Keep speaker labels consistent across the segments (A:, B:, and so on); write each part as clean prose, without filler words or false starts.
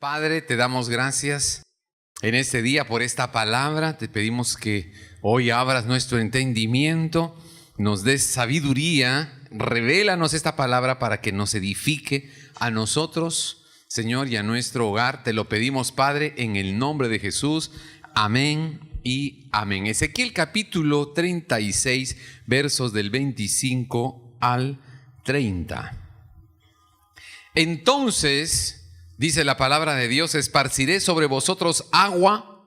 A: Padre, te damos gracias en este día por esta palabra. Te pedimos que hoy abras nuestro entendimiento, nos des sabiduría, revélanos esta palabra para que nos edifique a nosotros, Señor, y a nuestro hogar. Te lo pedimos, Padre, en el nombre de Jesús. Amén y amén. Ezequiel capítulo 36, versos del 25 al 30. Entonces, dice la palabra de Dios, esparciré sobre vosotros agua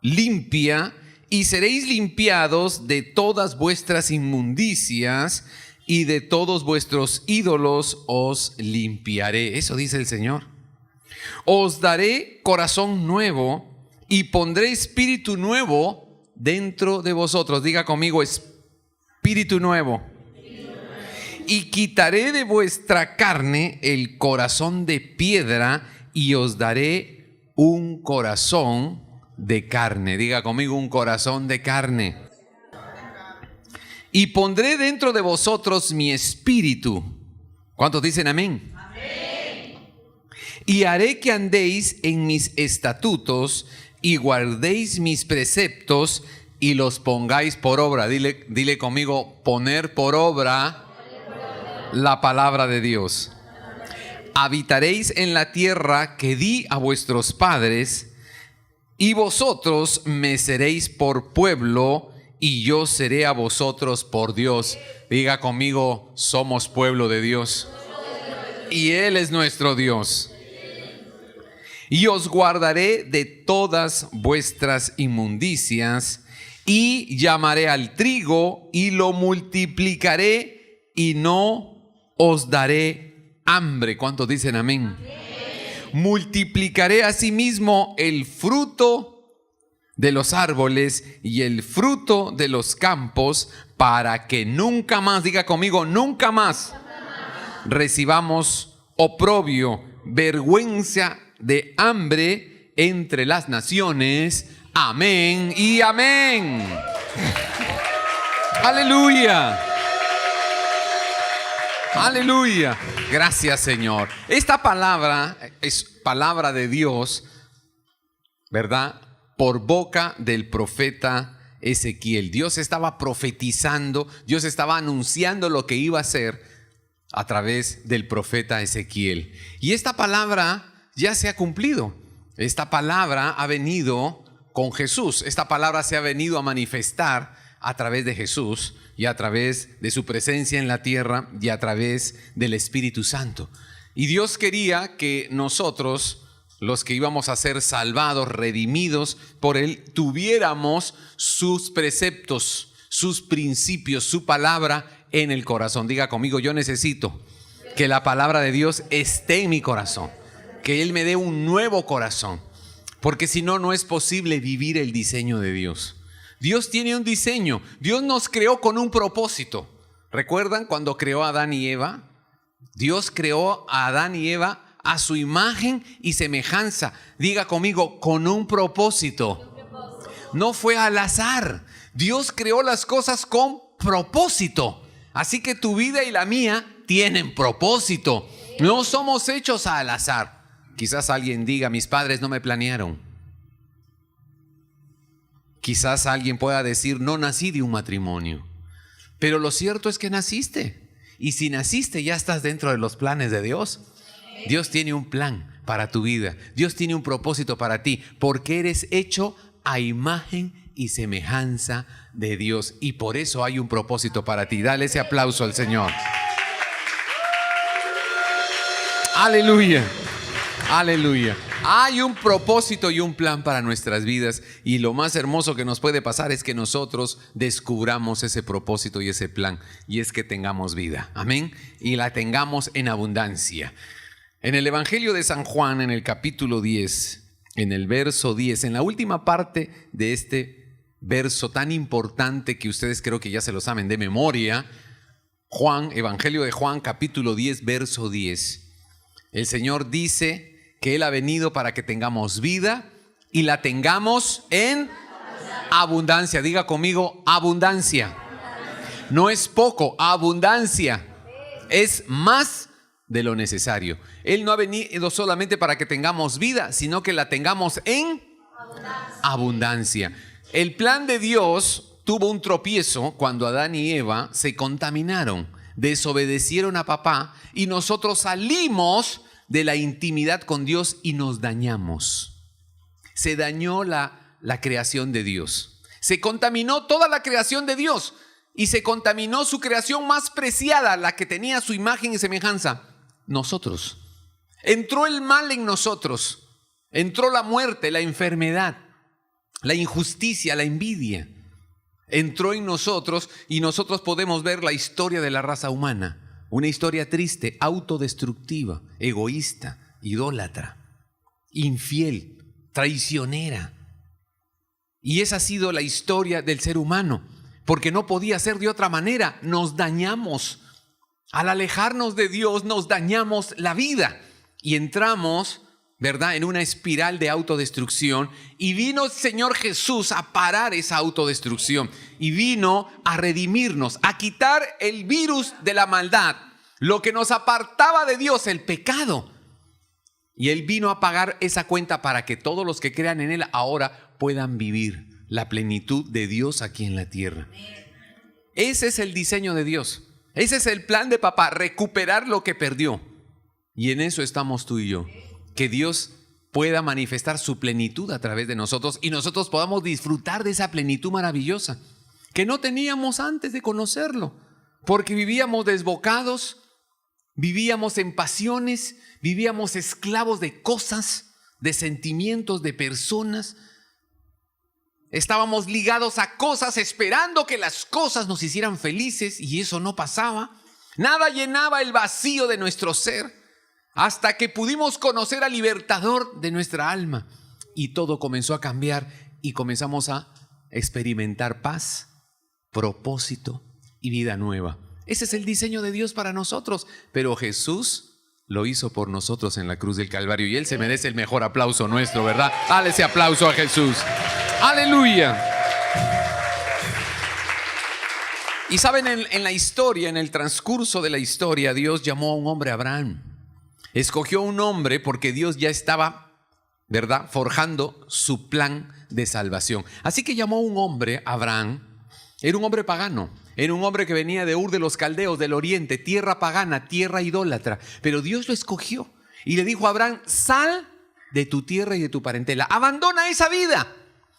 A: limpia y seréis limpiados de todas vuestras inmundicias y de todos vuestros ídolos os limpiaré. Eso dice el Señor. Os daré corazón nuevo y pondré espíritu nuevo dentro de vosotros. Diga conmigo, espíritu nuevo. Y quitaré de vuestra carne el corazón de piedra y os daré un corazón de carne. Diga conmigo, un corazón de carne. Y pondré dentro de vosotros mi espíritu. ¿Cuántos dicen amén? Amén. Y haré que andéis en mis estatutos y guardéis mis preceptos y los pongáis por obra. Dile conmigo, poner por obra la palabra de Dios. Habitaréis en la tierra que di a vuestros padres, y vosotros me seréis por pueblo, y yo seré a vosotros por Dios. Diga conmigo, somos pueblo de Dios, y Él es nuestro Dios. Y os guardaré de todas vuestras inmundicias, y llamaré al trigo, y lo multiplicaré, y no os daré hambre. ¿Cuántos dicen amén? Amén. Multiplicaré asimismo el fruto de los árboles y el fruto de los campos, para que nunca más, diga conmigo, nunca más recibamos oprobio, vergüenza de hambre entre las naciones. Amén y amén. Aleluya. Aleluya. Gracias, Señor. Esta palabra es palabra de Dios, ¿verdad? Por boca del profeta Ezequiel. Dios estaba profetizando, Dios estaba anunciando lo que iba a hacer a través del profeta Ezequiel. Y esta palabra ya se ha cumplido. Esta palabra ha venido con Jesús. Esta palabra se ha venido a manifestar a través de Jesús y a través de su presencia en la tierra y a través del Espíritu Santo. Y Dios quería que nosotros, los que íbamos a ser salvados, redimidos por Él, tuviéramos sus preceptos, sus principios, su palabra en el corazón. Diga conmigo, yo necesito que la palabra de Dios esté en mi corazón, que Él me dé un nuevo corazón, porque si no, no es posible vivir el diseño de Dios. Dios tiene un diseño. Dios nos creó con un propósito. ¿Recuerdan cuando creó a Adán y Eva? Dios creó a Adán y Eva a su imagen y semejanza. Diga conmigo, con un propósito. No fue al azar. Dios creó las cosas con propósito. Así que tu vida y la mía tienen propósito. No somos hechos al azar. Quizás alguien diga, mis padres no me planearon. Quizás alguien pueda decir, no nací de un matrimonio. Pero lo cierto es que naciste. Y si naciste, ya estás dentro de los planes de Dios. Dios tiene un plan para tu vida. Dios tiene un propósito para ti. Porque eres hecho a imagen y semejanza de Dios. Y por eso hay un propósito para ti. Dale ese aplauso al Señor. Aleluya. Aleluya. Hay un propósito y un plan para nuestras vidas, y lo más hermoso que nos puede pasar es que nosotros descubramos ese propósito y ese plan, y es que tengamos vida. Amén. Y la tengamos en abundancia. En el Evangelio de San Juan, en el capítulo 10, en el verso 10, en la última parte de este verso tan importante que ustedes creo que ya se lo saben de memoria, Juan, Evangelio de Juan, capítulo 10, verso 10. El Señor dice que Él ha venido para que tengamos vida y la tengamos en abundancia. Diga conmigo, abundancia. No es poco, abundancia. Es más de lo necesario. Él no ha venido solamente para que tengamos vida, sino que la tengamos en abundancia. El plan de Dios tuvo un tropiezo cuando Adán y Eva se contaminaron, desobedecieron a papá y nosotros salimos de la intimidad con Dios y nos dañamos. Se dañó la creación de Dios. Se contaminó toda la creación de Dios y se contaminó su creación más preciada, la que tenía su imagen y semejanza, nosotros. Entró el mal en nosotros, entró la muerte, la enfermedad, la injusticia, la envidia. Entró en nosotros y nosotros podemos ver la historia de la raza humana. Una historia triste, autodestructiva, egoísta, idólatra, infiel, traicionera. Y esa ha sido la historia del ser humano, porque no podía ser de otra manera. Nos dañamos. Al alejarnos de Dios, nos dañamos la vida y entramos, ¿verdad?, en una espiral de autodestrucción. Y vino el Señor Jesús a parar esa autodestrucción y vino a redimirnos, a quitar el virus de la maldad, lo que nos apartaba de Dios, el pecado. Y Él vino a pagar esa cuenta para que todos los que crean en Él ahora puedan vivir la plenitud de Dios aquí en la tierra. Ese es el diseño de Dios. Ese es el plan de papá, recuperar lo que perdió. Y en eso estamos tú y yo. Que Dios pueda manifestar su plenitud a través de nosotros y nosotros podamos disfrutar de esa plenitud maravillosa que no teníamos antes de conocerlo, porque vivíamos desbocados, vivíamos en pasiones, vivíamos esclavos de cosas, de sentimientos, de personas. Estábamos ligados a cosas esperando que las cosas nos hicieran felices y eso no pasaba. Nada llenaba el vacío de nuestro ser hasta que pudimos conocer al libertador de nuestra alma y todo comenzó a cambiar y comenzamos a experimentar paz, propósito y vida nueva. Ese es el diseño de Dios para nosotros, pero Jesús lo hizo por nosotros en la cruz del Calvario y Él se merece el mejor aplauso nuestro, ¿verdad? Dale ese aplauso a Jesús. ¡Aleluya! Y saben, en la historia, en el transcurso de la historia, Dios llamó a un hombre, Abraham. Escogió un hombre porque Dios ya estaba, ¿verdad?, forjando su plan de salvación. Así que llamó a un hombre, Abraham. Era un hombre pagano. Era un hombre que venía de Ur de los Caldeos, del oriente, tierra pagana, tierra idólatra. Pero Dios lo escogió y le dijo a Abraham: sal de tu tierra y de tu parentela. Abandona esa vida,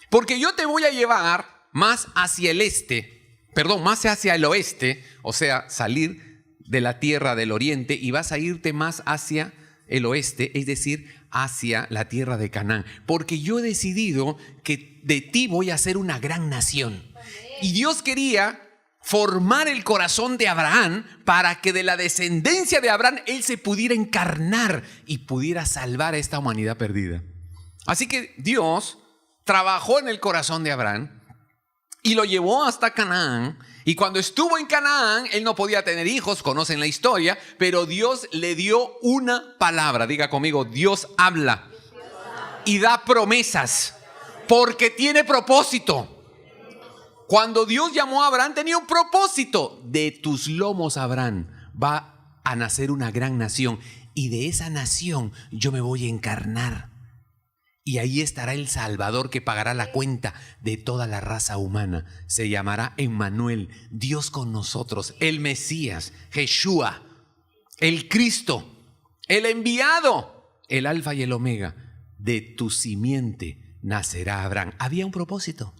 A: porque yo te voy a llevar más hacia el más hacia el oeste, o sea, salir de la tierra del oriente y vas a irte más hacia el oeste, es decir, hacia la tierra de Canaán. Porque yo he decidido que de ti voy a hacer una gran nación. Y Dios quería formar el corazón de Abraham para que de la descendencia de Abraham él se pudiera encarnar y pudiera salvar a esta humanidad perdida. Así que Dios trabajó en el corazón de Abraham y lo llevó hasta Canaán. Y cuando estuvo en Canaán, él no podía tener hijos, conocen la historia, pero Dios le dio una palabra. Diga conmigo: Dios habla y da promesas porque tiene propósito. Cuando Dios llamó a Abraham tenía un propósito. De tus lomos, Abraham, va a nacer una gran nación y de esa nación yo me voy a encarnar. Y ahí estará el Salvador que pagará la cuenta de toda la raza humana. Se llamará Emmanuel, Dios con nosotros, el Mesías, Yeshua, el Cristo, el enviado, el Alfa y el Omega. De tu simiente nacerá Abraham. Había un propósito.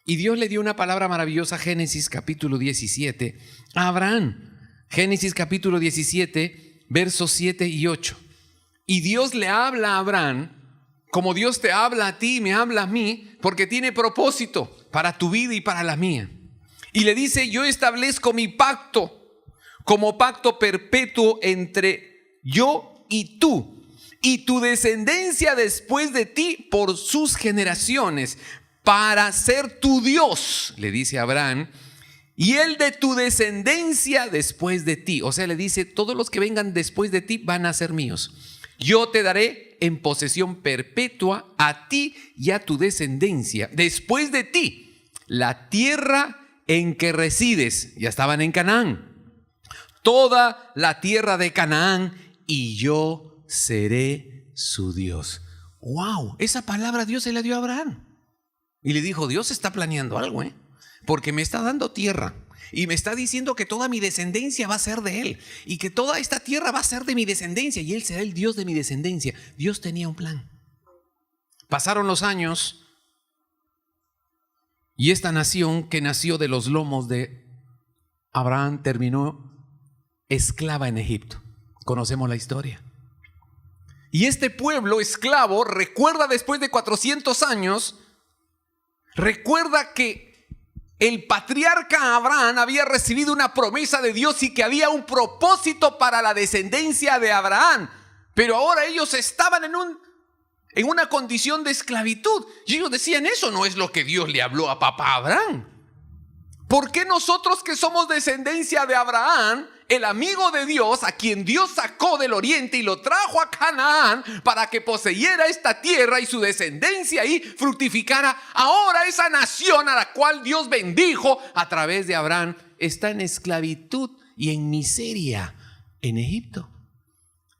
A: Y Dios le dio una palabra maravillosa, Génesis capítulo 17, a Abraham. Génesis capítulo 17, versos 7 y 8. Y Dios le habla a Abraham como Dios te habla a ti, me habla a mí, porque tiene propósito para tu vida y para la mía. Y le dice: yo establezco mi pacto como pacto perpetuo entre yo y tú, y tu descendencia después de ti por sus generaciones, para ser tu Dios, le dice a Abraham, y él de tu descendencia después de ti. O sea, le dice: todos los que vengan después de ti van a ser míos. Yo te daré en posesión perpetua a ti y a tu descendencia después de ti la tierra en que resides. Ya estaban en Canaán. toda la tierra de Canaán y yo seré su Dios. ¡Wow! Esa palabra Dios se la dio a Abraham. Y le dijo, Dios está planeando algo, porque me está dando tierra. Y me está diciendo que toda mi descendencia va a ser de él. Y que toda esta tierra va a ser de mi descendencia. Y él será el Dios de mi descendencia. Dios tenía un plan. Pasaron los años. Y esta nación que nació de los lomos de Abraham terminó esclava en Egipto. Conocemos la historia. Y este pueblo esclavo recuerda después de 400 años, recuerda que el patriarca Abraham había recibido una promesa de Dios y que había un propósito para la descendencia de Abraham. Pero ahora ellos estaban en una condición de esclavitud. Y ellos decían, eso no es lo que Dios le habló a papá Abraham. ¿Por qué nosotros que somos descendencia de Abraham, el amigo de Dios, a quien Dios sacó del oriente y lo trajo a Canaán para que poseyera esta tierra y su descendencia ahí fructificara, ahora esa nación a la cual Dios bendijo a través de Abraham está en esclavitud y en miseria en Egipto?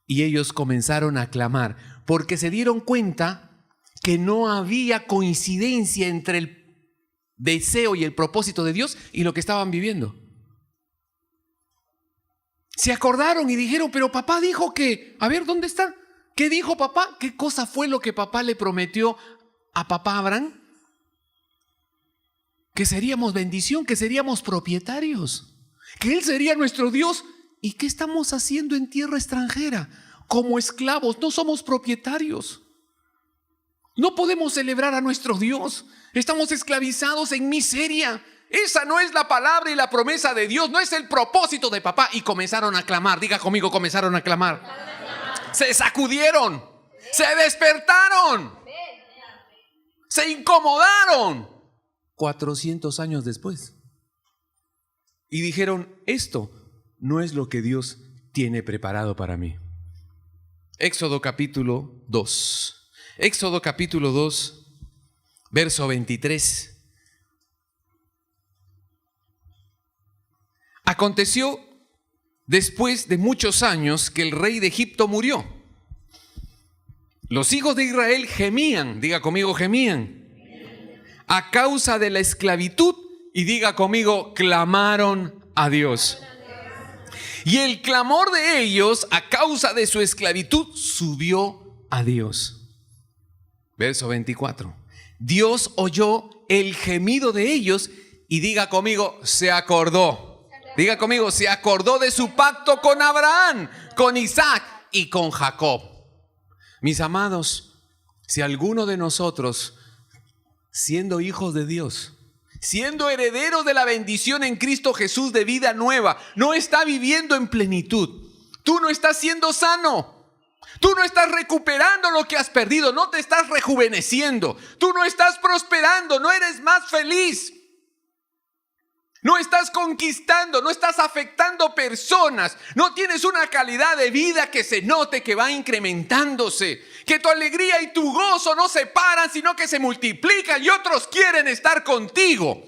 A: Y ellos comenzaron a clamar porque se dieron cuenta que no había coincidencia entre el deseo y el propósito de Dios y lo que estaban viviendo. Se acordaron y dijeron, pero papá dijo que, a ver, ¿dónde está? ¿Qué dijo papá? ¿Qué cosa fue lo que papá le prometió a papá Abraham? Que seríamos bendición, que seríamos propietarios, que él sería nuestro Dios. ¿Y qué estamos haciendo en tierra extranjera? Como esclavos, no somos propietarios. No podemos celebrar a nuestro Dios. Estamos esclavizados en miseria. Esa no es la palabra y la promesa de Dios. No es el propósito de papá. Y comenzaron a clamar. Diga conmigo, comenzaron a clamar. Se sacudieron. Se despertaron. Se incomodaron. 400 años después. Y dijeron, esto no es lo que Dios tiene preparado para mí. Éxodo capítulo 2. Éxodo capítulo 2, verso 23. Aconteció después de muchos años que el rey de Egipto murió. Los hijos de Israel gemían, diga conmigo, gemían, a causa de la esclavitud, y diga conmigo, clamaron a Dios. Y el clamor de ellos a causa de su esclavitud subió a Dios. Verso 24. Dios oyó el gemido de ellos y diga conmigo, se acordó. Diga conmigo, se acordó de su pacto con Abraham, con Isaac y con Jacob. Mis amados, si alguno de nosotros, siendo hijos de Dios, siendo herederos de la bendición en Cristo Jesús de vida nueva, no está viviendo en plenitud, tú no estás siendo sano. Tú no estás recuperando lo que has perdido, no te estás rejuveneciendo, tú no estás prosperando, no eres más feliz, no estás conquistando, no estás afectando personas, no tienes una calidad de vida que se note que va incrementándose, que tu alegría y tu gozo no se paran, sino que se multiplican y otros quieren estar contigo.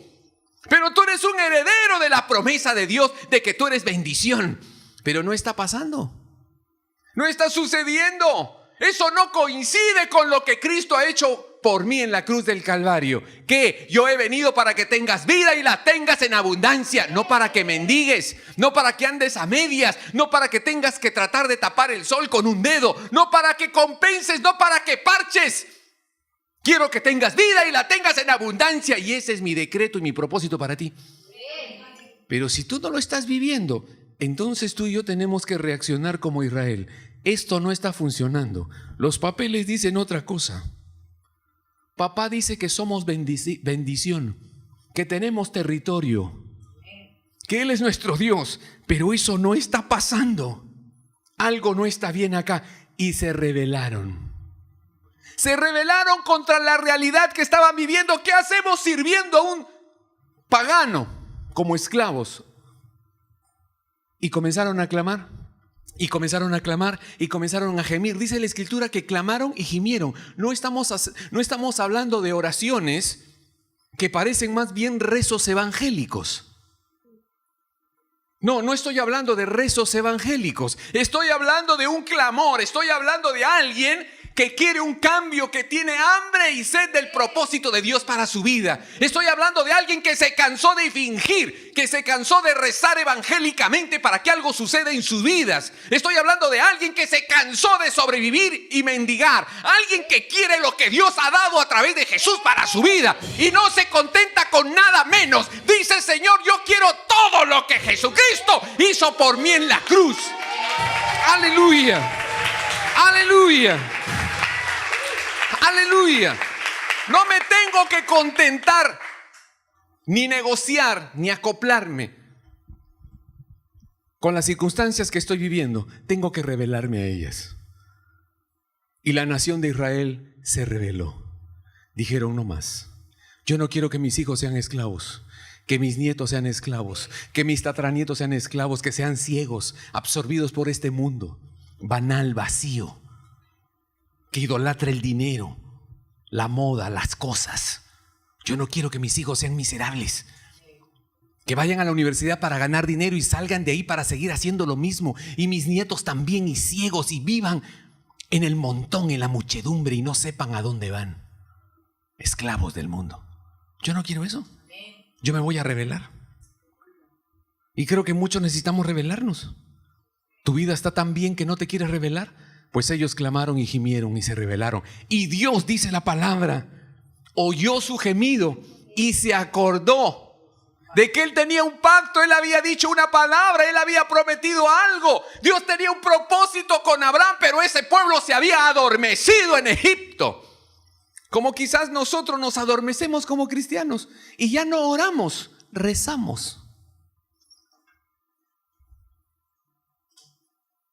A: Pero tú eres un heredero de la promesa de Dios de que tú eres bendición, pero no está pasando. No está sucediendo. Eso no coincide con lo que Cristo ha hecho por mí en la cruz del Calvario. Que yo he venido para que tengas vida y la tengas en abundancia. No para que mendigues, no para que andes a medias, no para que tengas que tratar de tapar el sol con un dedo, no para que compenses, no para que parches. Quiero que tengas vida y la tengas en abundancia. Y ese es mi decreto y mi propósito para ti. Pero si tú no lo estás viviendo, entonces tú y yo tenemos que reaccionar como Israel. Esto no está funcionando. Los papeles dicen otra cosa. Papá dice que somos bendición, que tenemos territorio, que Él es nuestro Dios, pero eso no está pasando. Algo no está bien acá. Y se rebelaron. Se rebelaron contra la realidad que estaban viviendo. ¿Qué hacemos sirviendo a un pagano como esclavos? Y comenzaron a clamar, y comenzaron a clamar, y comenzaron a gemir. Dice la Escritura que clamaron y gimieron. No estamos hablando de oraciones que parecen más bien rezos evangélicos. No, no estoy hablando de rezos evangélicos. Estoy hablando de un clamor. Estoy hablando de alguien que quiere un cambio, que tiene hambre y sed del propósito de Dios para su vida. Estoy hablando de alguien que se cansó de fingir, que se cansó de rezar evangélicamente para que algo suceda en sus vidas. Estoy hablando de alguien que se cansó de sobrevivir y mendigar. Alguien que quiere lo que Dios ha dado a través de Jesús para su vida y no se contenta con nada menos. Dice: Señor, yo quiero todo lo que Jesucristo hizo por mí en la cruz. Aleluya, aleluya, aleluya. No me tengo que contentar, ni negociar, ni acoplarme con las circunstancias que estoy viviendo. Tengo que revelarme a ellas. Y la nación de Israel se rebeló. Dijeron: no más. Yo no quiero que mis hijos sean esclavos, que mis nietos sean esclavos, que mis tataranietos sean esclavos, que sean ciegos, absorbidos por este mundo banal, vacío, que idolatra el dinero, la moda, las cosas. Yo no quiero que mis hijos sean miserables, que vayan a la universidad para ganar dinero y salgan de ahí para seguir haciendo lo mismo, y mis nietos también, y ciegos, y vivan en el montón, en la muchedumbre, y no sepan a dónde van, esclavos del mundo. Yo no quiero eso. Yo me voy a rebelar. Y creo que muchos necesitamos rebelarnos. ¿Tu vida está tan bien que no te quieres rebelar? Pues ellos clamaron y gimieron y se rebelaron. Y Dios, dice la palabra, oyó su gemido y se acordó de que Él tenía un pacto. Él había dicho una palabra, Él había prometido algo. Dios tenía un propósito con Abraham, pero ese pueblo se había adormecido en Egipto. Como quizás nosotros nos adormecemos como cristianos y ya no oramos, rezamos.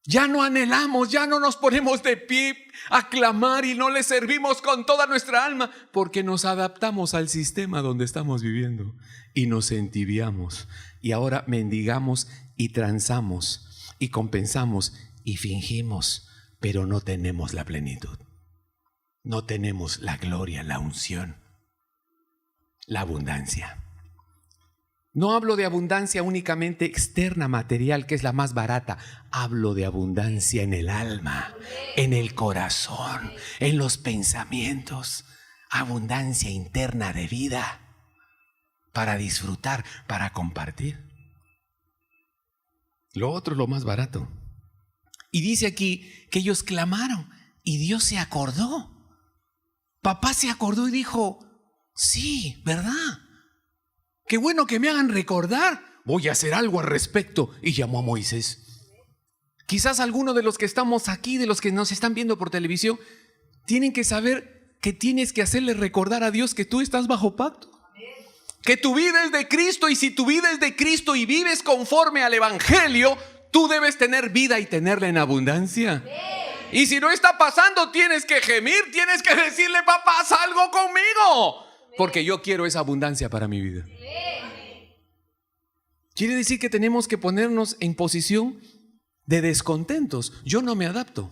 A: Ya no anhelamos, ya no nos ponemos de pie a clamar y no le servimos con toda nuestra alma, porque nos adaptamos al sistema donde estamos viviendo y nos entibiamos. Y ahora mendigamos y transamos y compensamos y fingimos, pero no tenemos la plenitud. No tenemos la gloria, la unción, la abundancia. No hablo de abundancia únicamente externa, material, que es la más barata. Hablo de abundancia en el alma, en el corazón, en los pensamientos. Abundancia interna de vida para disfrutar, para compartir. Lo otro es lo más barato. Y dice aquí que ellos clamaron y Dios se acordó. Papá se acordó y dijo: sí, ¿verdad? Qué bueno que me hagan recordar. Voy a hacer algo al respecto. Y llamó a Moisés. Quizás algunos de los que estamos aquí, de los que nos están viendo por televisión, tienen que saber que tienes que hacerle recordar a Dios que tú estás bajo pacto. Que tu vida es de Cristo, y si tu vida es de Cristo y vives conforme al Evangelio, tú debes tener vida y tenerla en abundancia. Y si no está pasando, tienes que gemir, tienes que decirle: papá, haz algo conmigo, porque yo quiero esa abundancia para mi vida. Quiere decir que tenemos que ponernos en posición de descontentos. Yo no me adapto.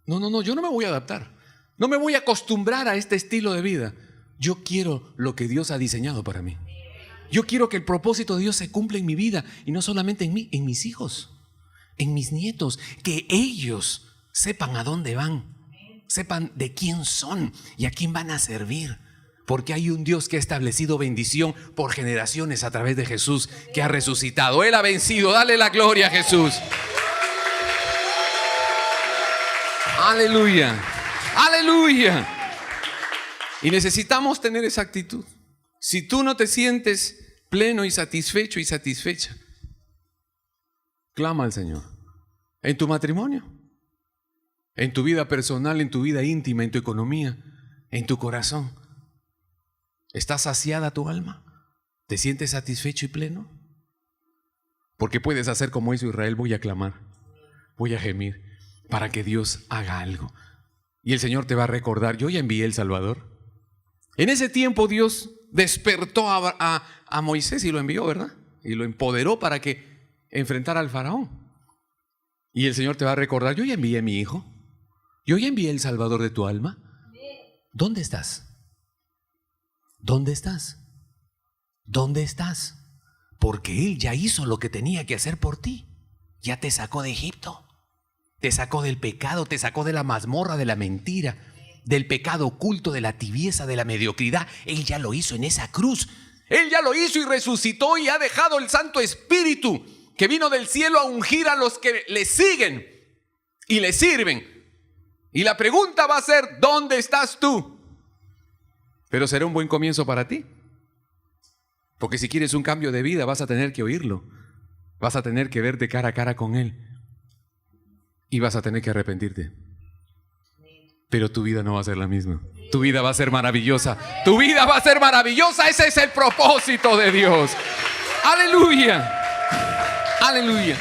A: No, yo no me voy a adaptar. No me voy a acostumbrar a este estilo de vida. Yo quiero lo que Dios ha diseñado para mí. Yo quiero que el propósito de Dios se cumpla en mi vida, y no solamente en mí, en mis hijos, en mis nietos, que ellos sepan a dónde van, sepan de quién son y a quién van a servir. Porque hay un Dios que ha establecido bendición por generaciones a través de Jesús, que ha resucitado. Él ha vencido. Dale la gloria a Jesús. Aleluya. Aleluya. Y necesitamos tener esa actitud. Si tú no te sientes pleno y satisfecho y satisfecha, clama al Señor. En tu matrimonio, en tu vida personal, en tu vida íntima, en tu economía, en tu corazón. ¿Está saciada tu alma? ¿Te sientes satisfecho y pleno? Porque puedes hacer como hizo Israel: voy a clamar, voy a gemir, para que Dios haga algo. Y el Señor te va a recordar: yo ya envié el Salvador. En ese tiempo Dios despertó a Moisés y lo envió, ¿verdad? Y lo empoderó para que enfrentara al faraón. Y el Señor te va a recordar: yo ya envié a mi hijo, yo ya envié el Salvador de tu alma. ¿Dónde estás? ¿Dónde estás? ¿Dónde estás? Porque Él ya hizo lo que tenía que hacer por ti. Ya te sacó de Egipto. Te sacó del pecado, te sacó de la mazmorra, de la mentira, del pecado oculto, de la tibieza, de la mediocridad. Él ya lo hizo en esa cruz. Él ya lo hizo y resucitó y ha dejado el Santo Espíritu que vino del cielo a ungir a los que le siguen y le sirven. Y la pregunta va a ser, ¿dónde estás tú? Pero será un buen comienzo para ti. Porque si quieres un cambio de vida vas a tener que oírlo. Vas a tener que verte cara a cara con Él. Y vas a tener que arrepentirte. Pero tu vida no va a ser la misma. Tu vida va a ser maravillosa. Tu vida va a ser maravillosa. Ese es el propósito de Dios. Aleluya. Aleluya.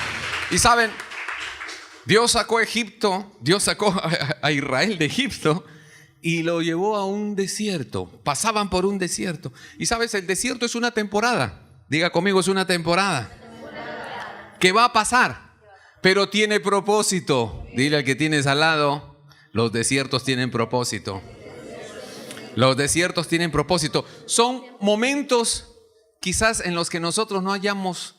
A: Y saben, Dios sacó a Egipto, Dios sacó a Israel de Egipto y lo llevó a un desierto. Pasaban por un desierto. Y sabes, el desierto es una temporada. Diga conmigo, es una temporada. ¿Qué va a pasar? Pero tiene propósito. Dile al que tienes al lado, los desiertos tienen propósito. Los desiertos tienen propósito. Son momentos quizás en los que nosotros no hallamos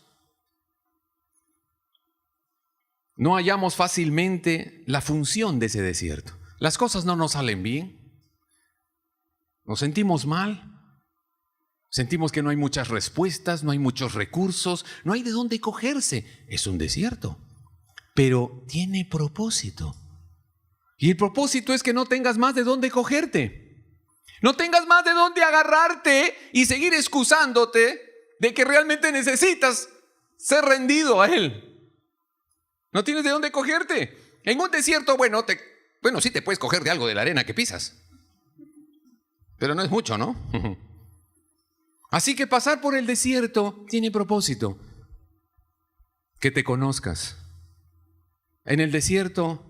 A: fácilmente la función de ese desierto. Las cosas no nos salen bien. Nos sentimos mal. Sentimos que no hay muchas respuestas, no hay muchos recursos, no hay de dónde cogerse. Es un desierto, pero tiene propósito. Y el propósito es que no tengas más de dónde cogerte. No tengas más de dónde agarrarte y seguir excusándote de que realmente necesitas ser rendido a Él. No tienes de dónde cogerte. En un desierto, bueno, sí te puedes coger de algo de la arena que pisas. Pero no es mucho, ¿no? Así que pasar por el desierto tiene propósito. Que te conozcas. En el desierto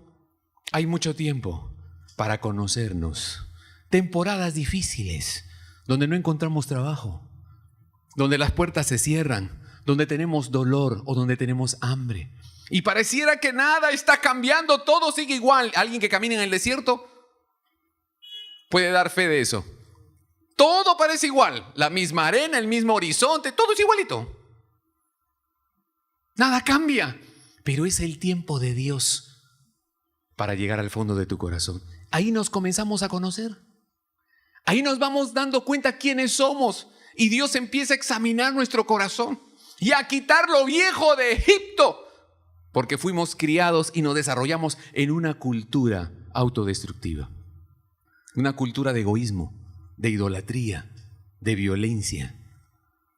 A: hay mucho tiempo para conocernos. Temporadas difíciles, donde no encontramos trabajo, donde las puertas se cierran, donde tenemos dolor o donde tenemos hambre. Y pareciera que nada está cambiando, todo sigue igual. Alguien que camina en el desierto puede dar fe de eso. Todo parece igual, la misma arena, el mismo horizonte, todo es igualito. Nada cambia, pero es el tiempo de Dios para llegar al fondo de tu corazón. Ahí nos comenzamos a conocer. Ahí nos vamos dando cuenta quiénes somos y Dios empieza a examinar nuestro corazón y a quitar lo viejo de Egipto, porque fuimos criados y nos desarrollamos en una cultura autodestructiva, una cultura de egoísmo, de idolatría, de violencia.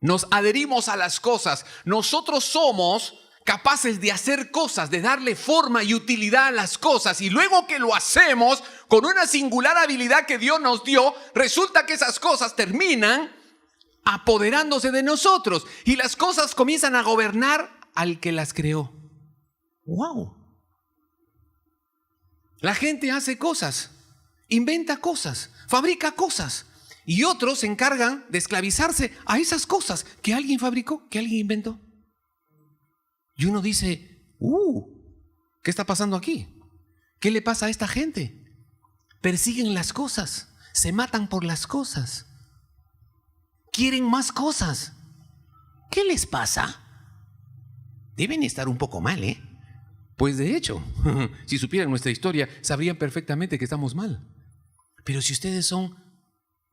A: Nos adherimos a las cosas. Nosotros somos capaces de hacer cosas, de darle forma y utilidad a las cosas, y luego que lo hacemos con una singular habilidad que Dios nos dio, resulta que esas cosas terminan apoderándose de nosotros y las cosas comienzan a gobernar al que las creó. ¡Wow! La gente hace cosas, inventa cosas, fabrica cosas, y otros se encargan de esclavizarse a esas cosas que alguien fabricó, que alguien inventó. Y uno dice, ¿qué está pasando aquí? ¿Qué le pasa a esta gente? Persiguen las cosas, se matan por las cosas, quieren más cosas. ¿Qué les pasa? Deben estar un poco mal, ¿eh? Pues de hecho, si supieran nuestra historia, sabrían perfectamente que estamos mal. Pero si ustedes son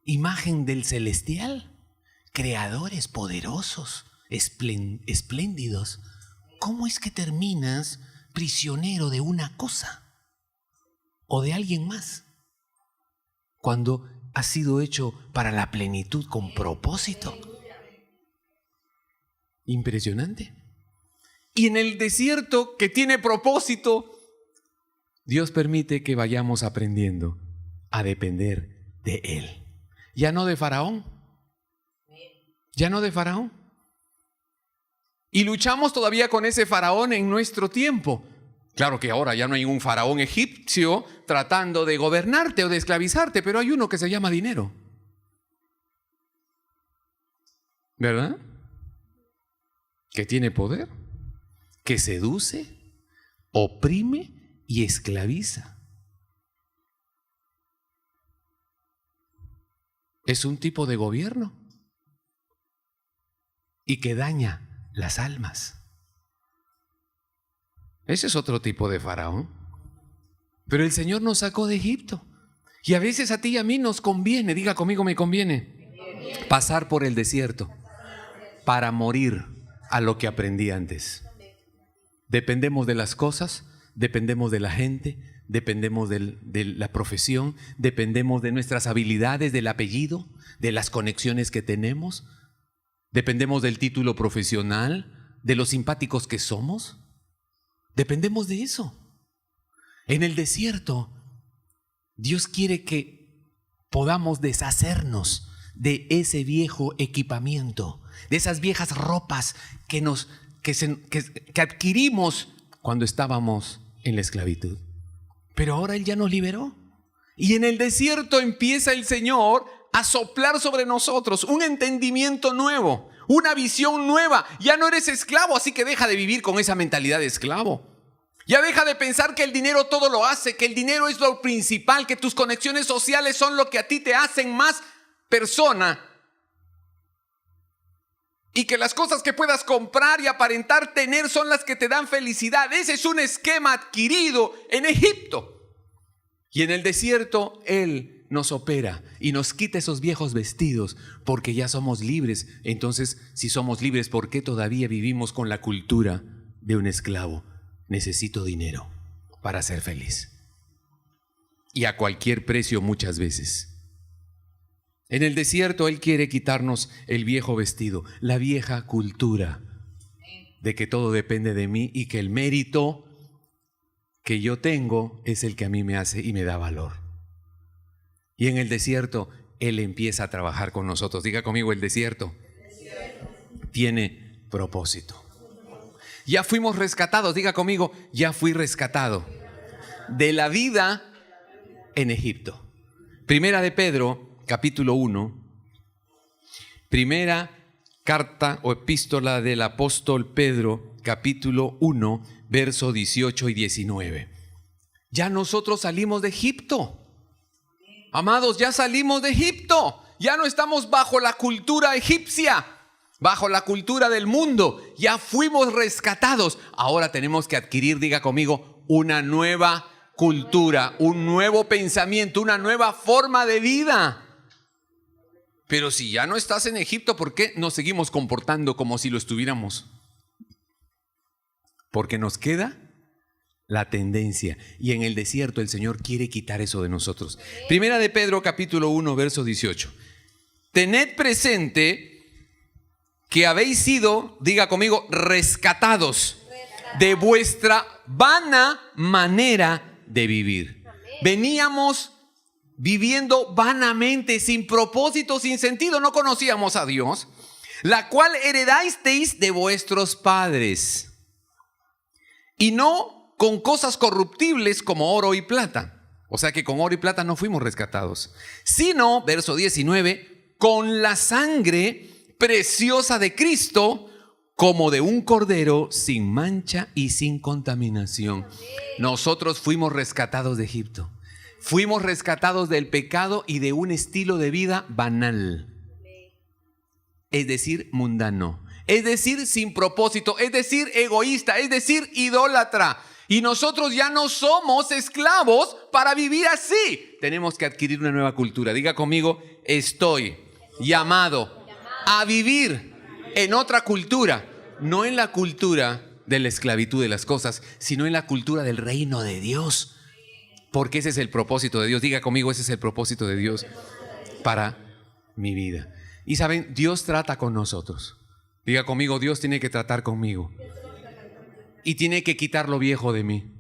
A: imagen del celestial, creadores poderosos, espléndidos, ¿cómo es que terminas prisionero de una cosa o de alguien más cuando has sido hecho para la plenitud con propósito? Impresionante. Y en el desierto que tiene propósito, Dios permite que vayamos aprendiendo a depender de Él. Ya no de Faraón. Ya no de Faraón. Y luchamos todavía con ese Faraón en nuestro tiempo. Claro que ahora ya no hay un Faraón egipcio tratando de gobernarte o de esclavizarte, pero hay uno que se llama dinero. ¿Verdad? Que tiene poder, que seduce, oprime y esclaviza. Es un tipo de gobierno y que daña las almas. Ese es otro tipo de faraón. Pero el Señor nos sacó de Egipto. Y a veces a ti y a mí nos conviene, diga conmigo, me conviene, pasar por el desierto para morir a lo que aprendí antes. Dependemos de las cosas, dependemos de la gente, dependemos de la profesión, dependemos de nuestras habilidades, del apellido, de las conexiones que tenemos, dependemos del título profesional, de los simpáticos que somos. Dependemos de eso. En el desierto, Dios quiere que podamos deshacernos de ese viejo equipamiento, de esas viejas ropas que adquirimos cuando estábamos en la esclavitud. Pero ahora Él ya nos liberó. Y en el desierto empieza el Señor a soplar sobre nosotros un entendimiento nuevo, una visión nueva. Ya no eres esclavo, así que deja de vivir con esa mentalidad de esclavo. Ya deja de pensar que el dinero todo lo hace, que el dinero es lo principal, que tus conexiones sociales son lo que a ti te hacen más persona. Y que las cosas que puedas comprar y aparentar tener son las que te dan felicidad. Ese es un esquema adquirido en Egipto. Y en el desierto Él nos opera y nos quita esos viejos vestidos porque ya somos libres. Entonces, si somos libres, ¿por qué todavía vivimos con la cultura de un esclavo? Necesito dinero para ser feliz. Y a cualquier precio muchas veces. En el desierto Él quiere quitarnos el viejo vestido, la vieja cultura de que todo depende de mí y que el mérito que yo tengo es el que a mí me hace y me da valor. Y en el desierto Él empieza a trabajar con nosotros. Diga conmigo, el desierto tiene propósito. Ya fuimos rescatados, diga conmigo, ya fui rescatado de la vida en Egipto. Primera de Pedro, capítulo 1. Primera carta o epístola del apóstol Pedro, capítulo 1, verso 18 y 19. Ya nosotros salimos de Egipto. Amados, ya salimos de Egipto. Ya no estamos bajo la cultura egipcia, bajo la cultura del mundo. Ya fuimos rescatados. Ahora tenemos que adquirir, diga conmigo, una nueva cultura, un nuevo pensamiento, una nueva forma de vida. Pero si ya no estás en Egipto, ¿por qué nos seguimos comportando como si lo estuviéramos? Porque nos queda la tendencia. Y en el desierto el Señor quiere quitar eso de nosotros. Primera de Pedro, capítulo 1, verso 18. Tened presente que habéis sido, diga conmigo, rescatados de vuestra vana manera de vivir. Veníamos viviendo vanamente, sin propósito, sin sentido, no conocíamos a Dios, la cual heredasteis de vuestros padres, y no con cosas corruptibles como oro y plata. O sea que con oro y plata no fuimos rescatados, sino, verso 19, con la sangre preciosa de Cristo, como de un cordero sin mancha y sin contaminación. Nosotros fuimos rescatados de Egipto. Fuimos rescatados del pecado y de un estilo de vida banal. Es decir, mundano. Es decir, sin propósito. Es decir, egoísta. Es decir, idólatra. Y nosotros ya no somos esclavos para vivir así. Tenemos que adquirir una nueva cultura. Diga conmigo, estoy llamado a vivir en otra cultura. No en la cultura de la esclavitud de las cosas, sino en la cultura del reino de Dios. Porque ese es el propósito de Dios. Diga conmigo, ese es el propósito de Dios para mi vida. Y saben, Dios trata con nosotros. Diga conmigo, Dios tiene que tratar conmigo. Y tiene que quitar lo viejo de mí.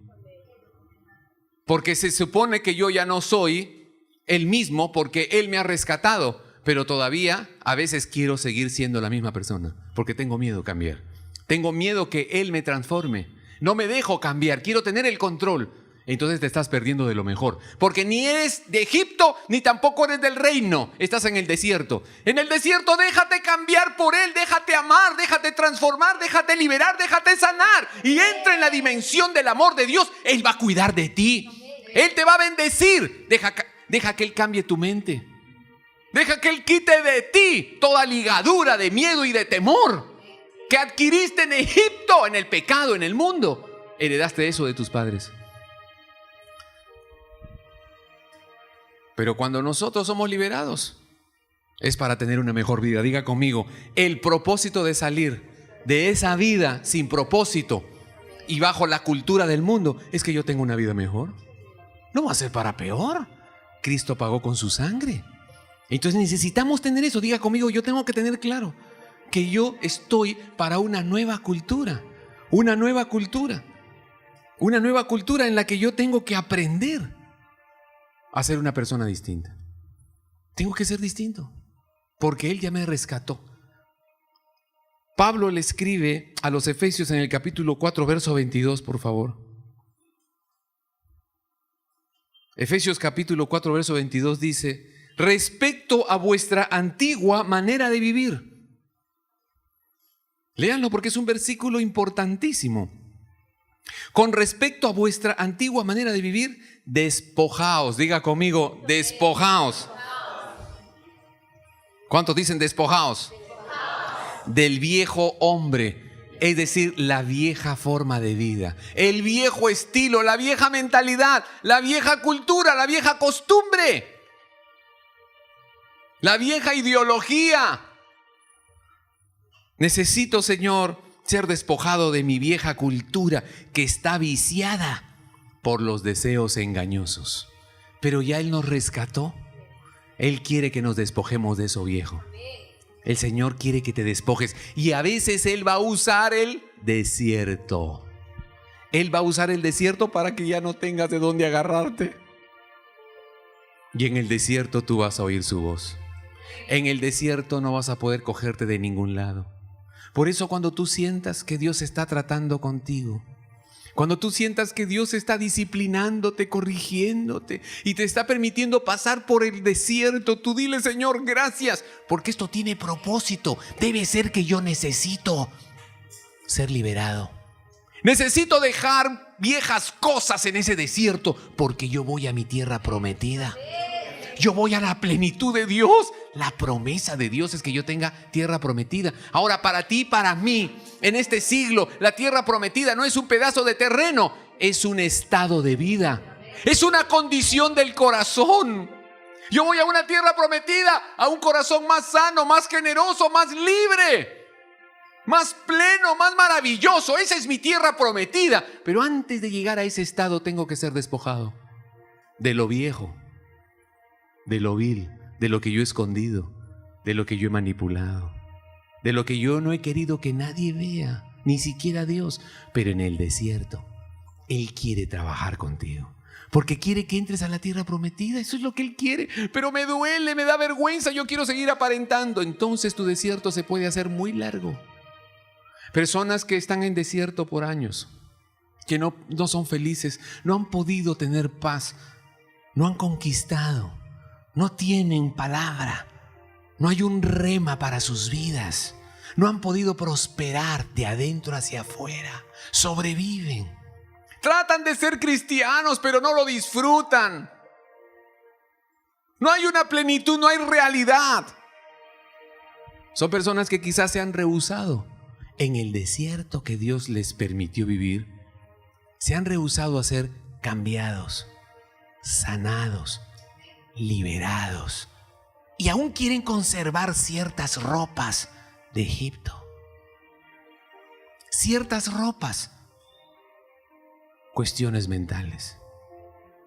A: Porque se supone que yo ya no soy el mismo porque Él me ha rescatado. Pero todavía a veces quiero seguir siendo la misma persona. Porque tengo miedo de cambiar. Tengo miedo que Él me transforme. No me dejo cambiar. Quiero tener el control. Entonces te estás perdiendo de lo mejor. Porque ni eres de Egipto, ni tampoco eres del reino. Estás en el desierto. En el desierto déjate cambiar por Él. Déjate amar, déjate transformar, déjate liberar, déjate sanar. Y entra en la dimensión del amor de Dios. Él va a cuidar de ti. Él te va a bendecir. Deja que Él cambie tu mente. Deja que Él quite de ti toda ligadura de miedo y de temor. que adquiriste en Egipto, en el pecado, en el mundo. Heredaste eso de tus padres. Pero cuando nosotros somos liberados, es para tener una mejor vida. Diga conmigo, el propósito de salir de esa vida sin propósito y bajo la cultura del mundo es que yo tenga una vida mejor. No va a ser para peor. Cristo pagó con su sangre. Entonces necesitamos tener eso. Diga conmigo, yo tengo que tener claro que yo estoy para una nueva cultura. Una nueva cultura. Una nueva cultura en la que yo tengo que aprender a ser una persona distinta. Tengo que ser distinto, porque Él ya me rescató. Pablo le escribe a los Efesios en el capítulo 4, verso 22, por favor. Efesios capítulo 4, verso 22 dice: respecto a vuestra antigua manera de vivir. Léanlo porque es un versículo importantísimo. Con respecto a vuestra antigua manera de vivir, despojaos. Diga conmigo, despojaos. ¿Cuántos dicen despojaos? Del viejo hombre, es decir, la vieja forma de vida, el viejo estilo, la vieja mentalidad, la vieja cultura, la vieja costumbre, la vieja ideología. Necesito, Señor, ser despojado de mi vieja cultura que está viciada por los deseos engañosos. Pero ya Él nos rescató. Él quiere que nos despojemos de eso viejo. El Señor quiere que te despojes. Y a veces Él va a usar el desierto. Él va a usar el desierto para que ya no tengas de dónde agarrarte. Y en el desierto tú vas a oír su voz. En el desierto no vas a poder cogerte de ningún lado. Por eso cuando tú sientas que Dios está tratando contigo, cuando tú sientas que Dios está disciplinándote, corrigiéndote y te está permitiendo pasar por el desierto, tú dile: Señor, gracias, porque esto tiene propósito. Debe ser que yo necesito ser liberado. Necesito dejar viejas cosas en ese desierto porque yo voy a mi tierra prometida. Yo voy a la plenitud de Dios. La promesa de Dios es que yo tenga tierra prometida. Ahora, para ti y para mí, en este siglo, la tierra prometida no es un pedazo de terreno, es un estado de vida. Es una condición del corazón. Yo voy a una tierra prometida, a un corazón más sano, más generoso, más libre, más pleno, más maravilloso. Esa es mi tierra prometida. Pero antes de llegar a ese estado tengo que ser despojado de lo viejo, de lo vil, de lo que yo he escondido, de lo que yo he manipulado, de lo que yo no he querido que nadie vea, ni siquiera Dios. Pero en el desierto, Él quiere trabajar contigo, porque quiere que entres a la tierra prometida. Eso es lo que Él quiere. Pero me duele, me da vergüenza, yo quiero seguir aparentando. Entonces tu desierto se puede hacer muy largo. Personas que están en desierto por años, que no son felices, no han podido tener paz, no han conquistado, no tienen palabra, no hay un rema para sus vidas, no han podido prosperar de adentro hacia afuera, sobreviven. Tratan de ser cristianos, pero no lo disfrutan. No hay una plenitud, no hay realidad. Son personas que quizás se han rehusado en el desierto que Dios les permitió vivir. Se han rehusado a ser cambiados, sanados, liberados, y aún quieren conservar ciertas ropas de Egipto, ciertas ropas. Cuestiones mentales,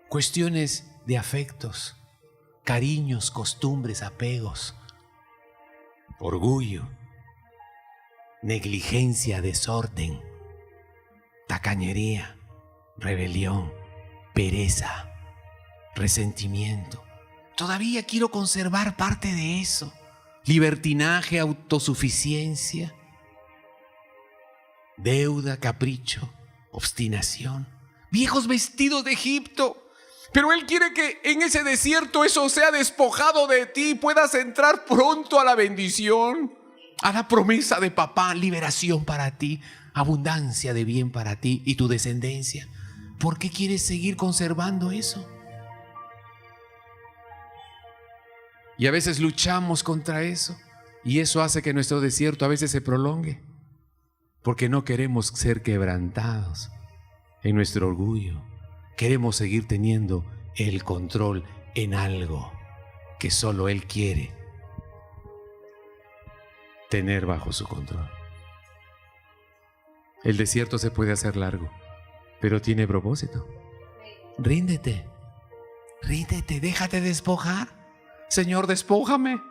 A: cuestiones de afectos, cariños, costumbres, apegos, orgullo, negligencia, desorden, tacañería, rebelión, pereza, resentimiento. Todavía quiero conservar parte de eso. Libertinaje, autosuficiencia, deuda, capricho, obstinación. Viejos vestidos de Egipto. Pero Él quiere que en ese desierto eso sea despojado de ti y puedas entrar pronto a la bendición, a la promesa de papá, liberación para ti, abundancia de bien para ti y tu descendencia. ¿Por qué quieres seguir conservando eso? Y a veces luchamos contra eso, y eso hace que nuestro desierto a veces se prolongue. porque no queremos ser quebrantados en nuestro orgullo. Queremos seguir teniendo el control en algo que solo Él quiere tener bajo su control. El desierto se puede hacer largo, pero tiene propósito. Ríndete, déjate despojar. Señor, despójame.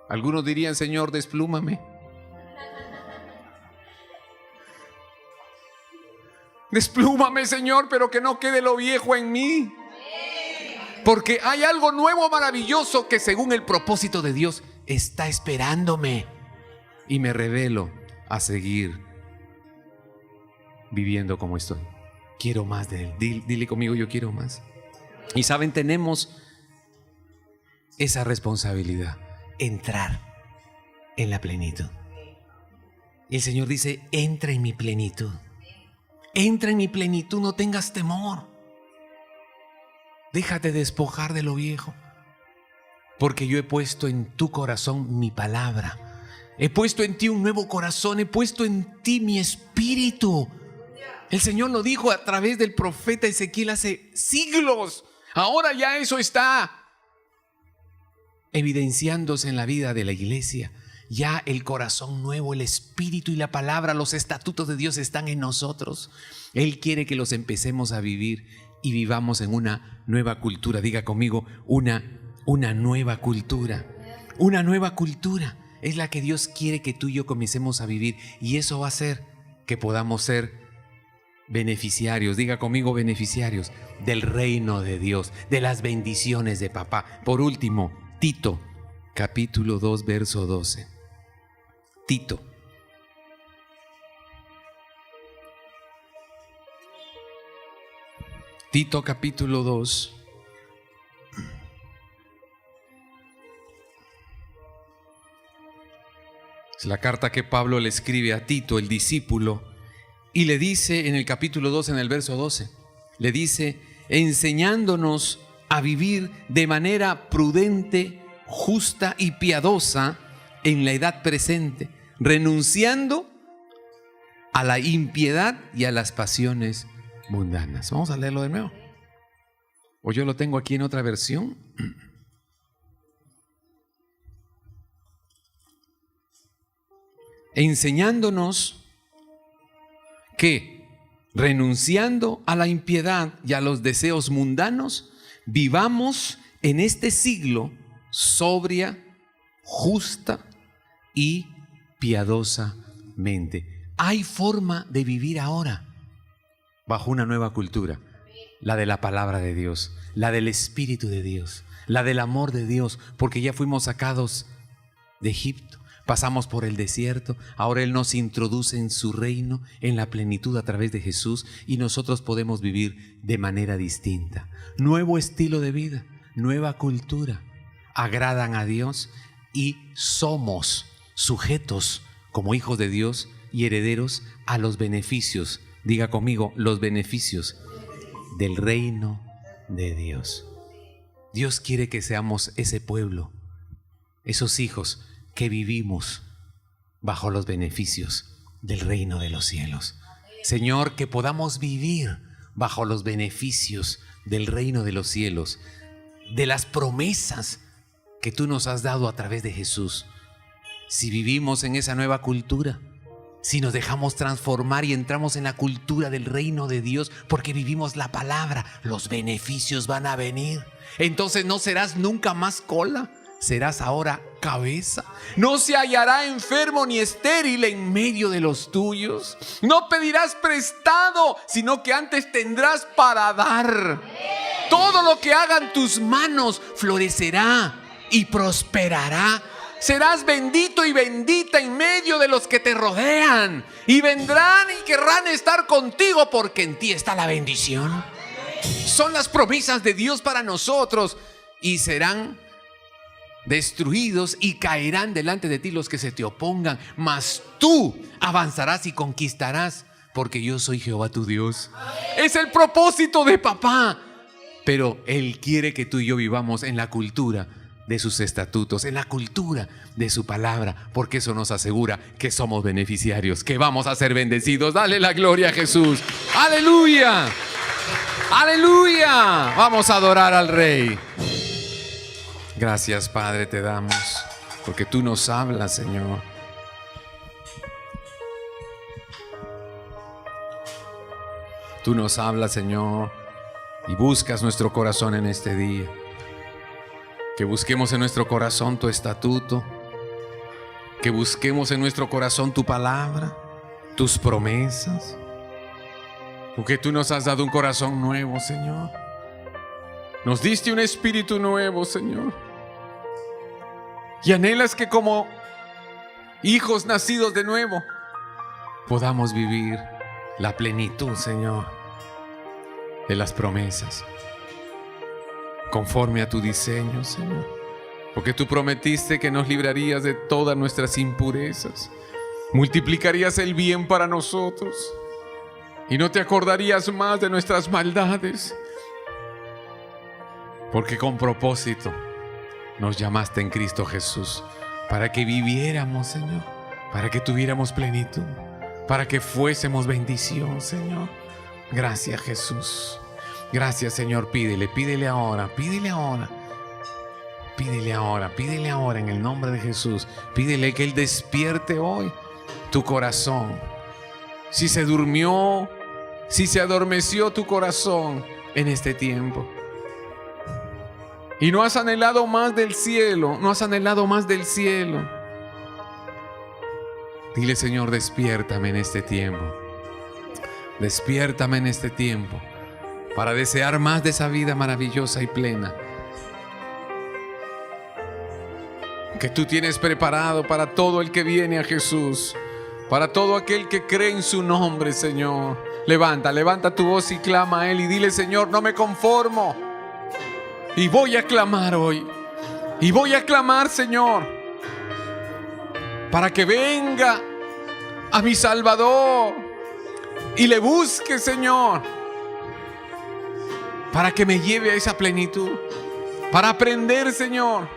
A: Algunos dirían, Señor, desplúmame. Desplúmame, Señor, pero que no quede lo viejo en mí. Porque hay algo nuevo, maravilloso, que según el propósito de Dios está esperándome. Y me revelo a seguir viviendo como estoy. Quiero más de Él. Dile conmigo, yo quiero más. Y saben, tenemos esa responsabilidad, entrar en la plenitud. Y el Señor dice, entra en mi plenitud. Entra en mi plenitud, no tengas temor. Déjate despojar de lo viejo. Porque yo he puesto en tu corazón mi palabra. He puesto en ti un nuevo corazón. He puesto en ti mi espíritu. El Señor lo dijo a través del profeta Ezequiel hace siglos. Ahora ya eso está evidenciándose en la vida de la iglesia. Ya el corazón nuevo, el espíritu y la palabra, los estatutos de Dios están en nosotros. Él quiere que los empecemos a vivir y vivamos en una nueva cultura. Diga conmigo, una nueva cultura. Una nueva cultura es la que Dios quiere que tú y yo comencemos a vivir. Y eso va a hacer que podamos ser beneficiarios, diga conmigo, beneficiarios del reino de Dios, de las bendiciones de papá. Por último, Tito, capítulo 2, verso 12. Tito. Tito, capítulo 2. Es la carta que Pablo le escribe a Tito, el discípulo, y le dice en el capítulo 2, en el verso 12, le dice, enseñándonos a vivir de manera prudente, justa y piadosa en la edad presente, renunciando a la impiedad y a las pasiones mundanas. Vamos a leerlo de nuevo. O yo lo tengo aquí en otra versión. Enseñándonos que, renunciando a la impiedad y a los deseos mundanos, vivamos en este siglo sobria, justa y piadosamente. Hay forma de vivir ahora bajo una nueva cultura, la de la palabra de Dios, la del Espíritu de Dios, la del amor de Dios, porque ya fuimos sacados de Egipto. Pasamos por el desierto, ahora Él nos introduce en su reino, en la plenitud a través de Jesús, y nosotros podemos vivir de manera distinta. Nuevo estilo de vida, nueva cultura, agradan a Dios y somos sujetos como hijos de Dios y herederos a los beneficios, diga conmigo, los beneficios del reino de Dios. Dios quiere que seamos ese pueblo, esos hijos que vivimos bajo los beneficios del reino de los cielos. Señor, que podamos vivir bajo los beneficios del reino de los cielos, de las promesas que tú nos has dado a través de Jesús. Si vivimos en esa nueva cultura, si nos dejamos transformar y entramos en la cultura del reino de Dios, porque vivimos la palabra, los beneficios van a venir. Entonces no serás nunca más cola, serás ahora cabeza. No se hallará enfermo ni estéril en medio de los tuyos. No pedirás prestado, sino que antes tendrás para dar. Todo lo que hagan tus manos florecerá y prosperará. Serás bendito y bendita en medio de los que te rodean, y vendrán y querrán estar contigo porque en ti está la bendición. Son las promesas de Dios para nosotros, y serán destruidos y caerán delante de ti los que se te opongan, mas tú avanzarás y conquistarás, porque yo soy Jehová tu Dios. Es el propósito de papá, pero Él quiere que tú y yo vivamos en la cultura de sus estatutos, en la cultura de su palabra, porque eso nos asegura que somos beneficiarios, que vamos a ser bendecidos. Dale la gloria a Jesús. ¡Aleluya! ¡Aleluya! Vamos a adorar al Rey. Gracias, Padre, te damos, porque tú nos hablas, Señor. Tú nos hablas, Señor, y buscas nuestro corazón en este día. Que busquemos en nuestro corazón tu estatuto, que busquemos en nuestro corazón tu palabra, tus promesas, porque tú nos has dado un corazón nuevo, Señor. Nos diste un espíritu nuevo, Señor, y anhelas que como hijos nacidos de nuevo podamos vivir la plenitud, Señor, de las promesas, conforme a tu diseño, Señor, porque tú prometiste que nos librarías de todas nuestras impurezas, multiplicarías el bien para nosotros y no te acordarías más de nuestras maldades, porque con propósito nos llamaste en Cristo Jesús para que viviéramos, Señor, para que tuviéramos plenitud, para que fuésemos bendición, Señor. Gracias, Jesús. Gracias, Señor. Pídele ahora en el nombre de Jesús. Pídele que Él despierte hoy tu corazón. Si se durmió, si se adormeció tu corazón en este tiempo y no has anhelado más del cielo, dile, Señor, despiértame en este tiempo. Despiértame en este tiempo para desear más de esa vida maravillosa y plena que tú tienes preparado para todo el que viene a Jesús, para todo aquel que cree en su nombre, Señor. Levanta tu voz y clama a Él y dile, Señor, no me conformo. Y voy a clamar hoy. Y voy a clamar, Señor, para que venga a mi Salvador y le busque, Señor, para que me lleve a esa plenitud, para aprender, Señor,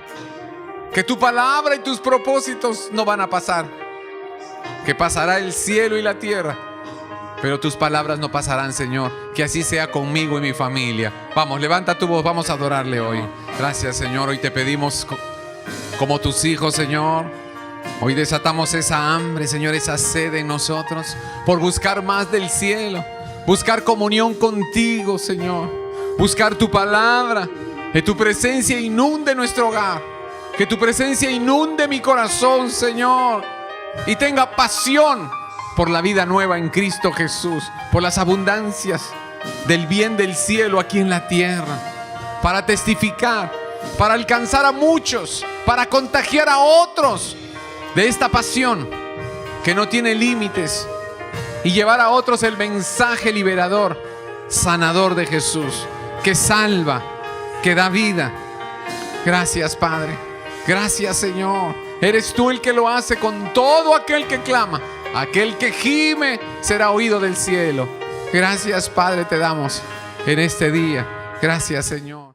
A: que tu palabra y tus propósitos no van a pasar, que pasará el cielo y la tierra, pero tus palabras no pasarán, Señor. Que así sea conmigo y mi familia. Vamos, levanta tu voz, vamos a adorarle hoy. Gracias, Señor. Hoy te pedimos como tus hijos, Señor. Hoy desatamos esa hambre, Señor, esa sed en nosotros por buscar más del cielo, buscar comunión contigo, Señor, buscar tu palabra, que tu presencia inunde nuestro hogar, que tu presencia inunde mi corazón, Señor, y tenga pasión por la vida nueva en Cristo Jesús, por las abundancias del bien del cielo aquí en la tierra, para testificar, para alcanzar a muchos, para contagiar a otros de esta pasión que no tiene límites y llevar a otros el mensaje liberador, sanador de Jesús, que salva, que da vida. Gracias, Padre. Gracias, Señor. Eres tú el que lo hace con todo aquel que clama. Aquel que gime será oído del cielo. Gracias, Padre, te damos en este día. Gracias, Señor.